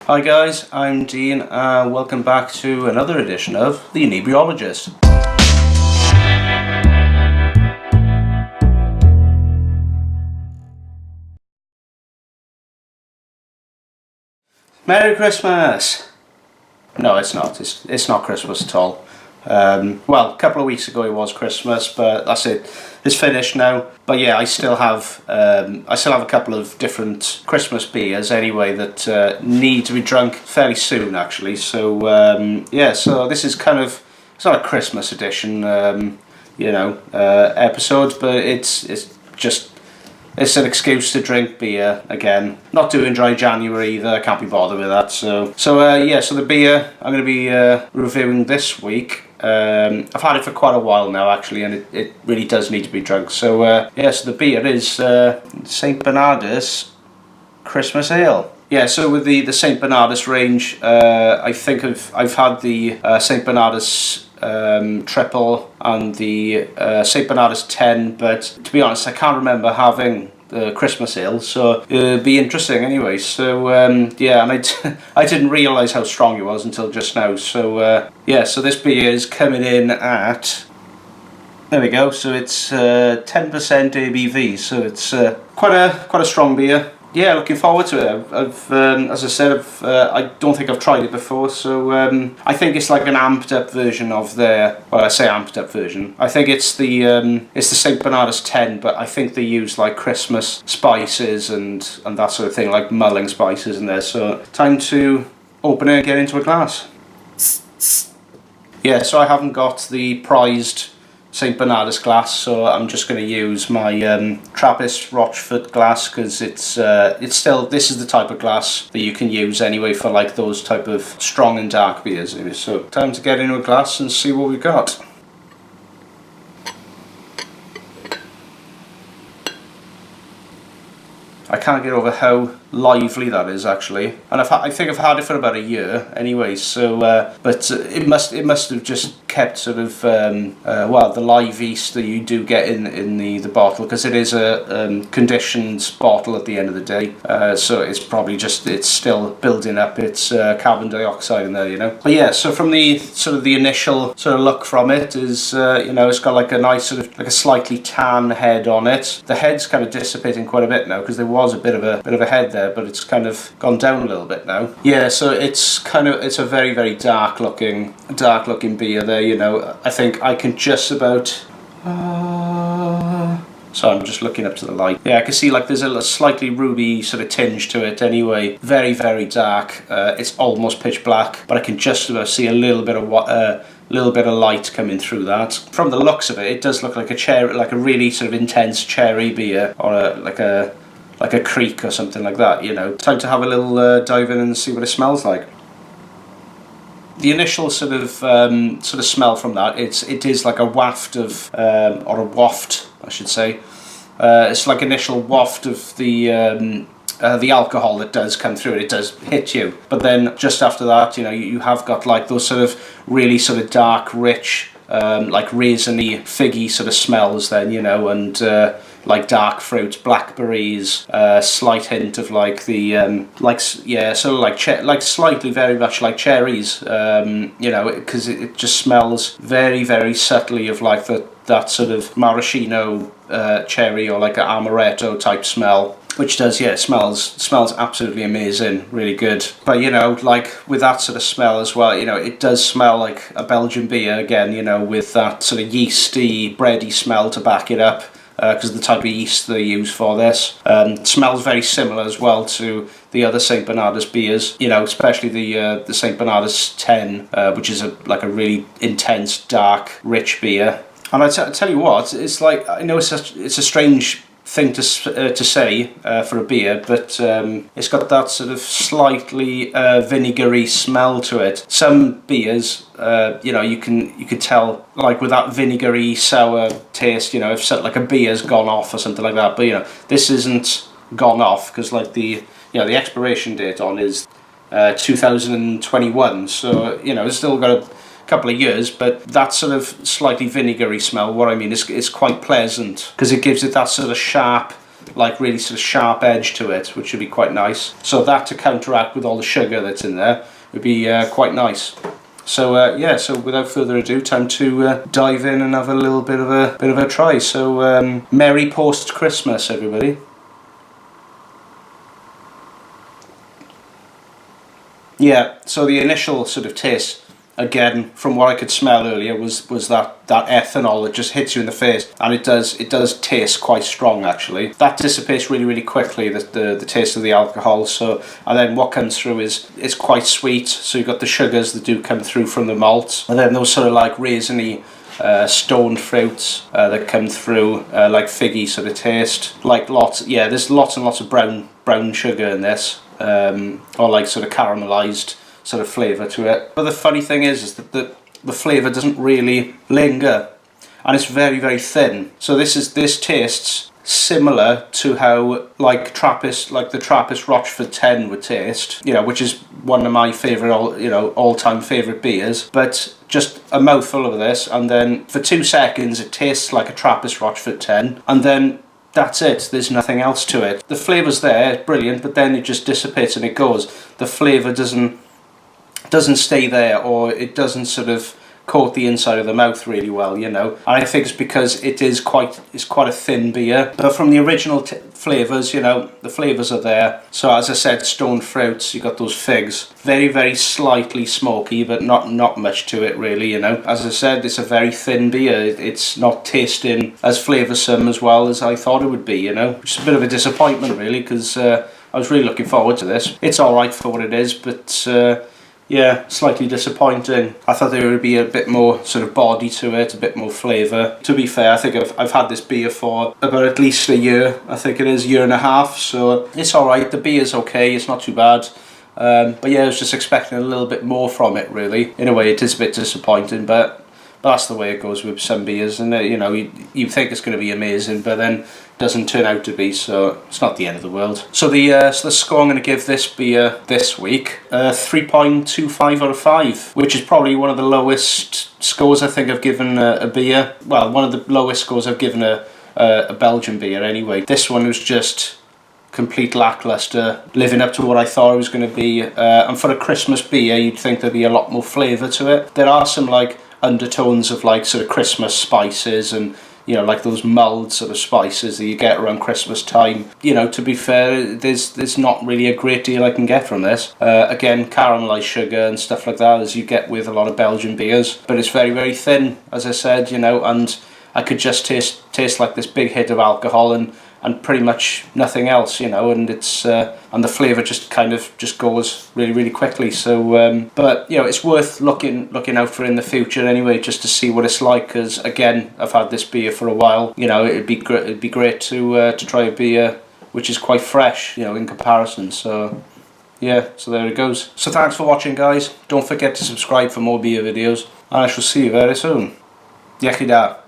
Hi guys, I'm Dean and welcome back to another edition of The Inebriologist. Merry Christmas! No, it's not. It's not Christmas at all. Well, a couple of weeks ago it was Christmas, but that's it. It's finished now. But yeah, I still have a couple of different Christmas beers anyway that need to be drunk fairly soon, actually. So yeah, so this is kind of, it's not a Christmas edition, episode, but it's just. It's an excuse to drink beer again. Not doing dry January either, I can't be bothered with that. So the beer I'm going to be reviewing this week, I've had it for quite a while now actually, and it really does need to be drunk. So so the beer is St Bernardus Christmas Ale. Yeah, so with the St Bernardus range, I think I've had the St Bernardus triple and the St Bernardus 10, but to be honest I can't remember having the Christmas ale, so it'll be interesting anyway. So and I didn't realise how strong it was until just now. So so this beer is coming in at, there we go, so it's 10% ABV, so it's quite a strong beer. Yeah, looking forward to it. As I said, I don't think I've tried it before, so I think it's like an amped up version of their. Well, I say amped up version. I think it's the St Bernardus 10, but I think they use like Christmas spices and that sort of thing, like mulling spices in there. So time to open it and get into a glass. Yeah, so I haven't got the prized St Bernardus glass, so I'm just going to use my Trappist Rochefort glass, because it's still, this is the type of glass that you can use anyway for like those type of strong and dark beers. So time to get into a glass and see what we've got. I can't get over how lively that is actually, and I think I've had it for about a year anyway. So, but it must have just kept sort of the live yeast that you do get in the bottle, because it is a conditioned bottle at the end of the day. So it's probably just, it's still building up its carbon dioxide in there, But yeah, so from the sort of the initial sort of look from it is, it's got like a nice sort of like a slightly tan head on it. The head's kind of dissipating quite a bit now, because there was a bit of a head there, but it's kind of gone down a little bit now. Yeah, so it's a very, very dark looking beer there, I think I can just about so I'm just looking up to the light. Yeah, I can see like there's a slightly ruby sort of tinge to it anyway. Very, very dark. It's almost pitch black, but I can just about see a little bit of light coming through that. From the looks of it, it does look like a cherry, like a really sort of intense cherry beer, or like a creek or something like that. Time to have a little dive in and see what it smells like. The initial sort of smell from that, it is like a waft of or a waft, I should say. It's like initial waft of the alcohol that does come through. It does hit you, but then just after that, you have got like those sort of really sort of dark, rich, like raisiny, figgy sort of smells. Then and like dark fruits, blackberries, slight hint of like the like slightly very much like cherries, because it just smells very, very subtly of like that sort of maraschino cherry, or like an amaretto type smell. Which does, yeah, it smells absolutely amazing, really good. But like with that sort of smell as well, it does smell like a Belgian beer again, with that sort of yeasty, bready smell to back it up. Because of the type of yeast they use for this. Smells very similar as well to the other St Bernardus beers, especially the St Bernardus 10, which is a really intense, dark, rich beer. And I tell you what, it's like, I know it's a strange thing to say for a beer, but it's got that sort of slightly vinegary smell to it. Some beers, you can tell like with that vinegary sour taste, if like a beer's gone off or something like that. But this isn't gone off, because like the expiration date on is 2021, so it's still got a couple of years, but that sort of slightly vinegary smell, what I mean is quite pleasant, because it gives it that sort of sharp like really sort of sharp edge to it, which would be quite nice. So that to counteract with all the sugar that's in there would be quite nice. So yeah, so without further ado, time to dive in and have a little bit of a try. So Merry post Christmas, everybody. Yeah, so the initial sort of taste, again, from what I could smell earlier, was that ethanol that just hits you in the face, and it does taste quite strong actually. That dissipates really quickly, the taste of the alcohol. So, and then what comes through is it's quite sweet. So you've got the sugars that do come through from the malt, and then those sort of like raisiny stoned fruits that come through, like figgy sort of taste, like there's lots and lots of brown sugar in this, or like sort of caramelized sort of flavour to it. But the funny thing is that the flavour doesn't really linger, and it's very thin. So this tastes similar to how like the Trappist Rochefort 10 would taste, you know, which is one of my favourite all-time favourite beers. But just a mouthful of this, and then for 2 seconds it tastes like a Trappist Rochefort 10, and then that's it. There's nothing else to it. The flavour's there, brilliant, but then it just dissipates and it goes. The flavour doesn't stay there, or it doesn't sort of coat the inside of the mouth really well, you know. And I think it's because it's quite a thin beer. But from the original flavours, you know, the flavours are there. So as I said, stone fruits, you got those figs, very slightly smoky, but not much to it really, you know. As I said, it's a very thin beer. It's not tasting as flavoursome as well as I thought it would be, you know, which is a bit of a disappointment really, because I was really looking forward to this. It's alright for what it is, but yeah, slightly disappointing. I thought there would be a bit more sort of body to it, a bit more flavour. To be fair, I think I've had this beer for about at least a year. I think it is a year and a half, so it's alright. The beer's okay, it's not too bad. But yeah, I was just expecting a little bit more from it really. In a way, it is a bit disappointing, but that's the way it goes with some beers, and you know, you think it's going to be amazing, but then it doesn't turn out to be, so it's not the end of the world. So the score I'm going to give this beer this week, 3.25 out of 5, which is probably one of the lowest scores I think I've given a beer. Well, one of the lowest scores I've given a Belgian beer anyway. This one was just complete lackluster, living up to what I thought it was going to be. And for a Christmas beer, you'd think there'd be a lot more flavour to it. There are some like undertones of like sort of Christmas spices, and you know, like those mulled sort of spices that you get around Christmas time. You know, to be fair, there's not really a great deal I can get from this. Again, caramelised sugar and stuff like that, as you get with a lot of Belgian beers, but it's very thin, as I said, you know, and I could just taste like this big hit of alcohol and pretty much nothing else, you know, and it's and the flavour just kind of just goes really quickly. So but you know, it's worth looking out for in the future anyway, just to see what it's like, because again, I've had this beer for a while, you know. It'd be great to try a beer which is quite fresh, you know, in comparison. So yeah, so there it goes. So thanks for watching, guys. Don't forget to subscribe for more beer videos, and I shall see you very soon. Iechyd da.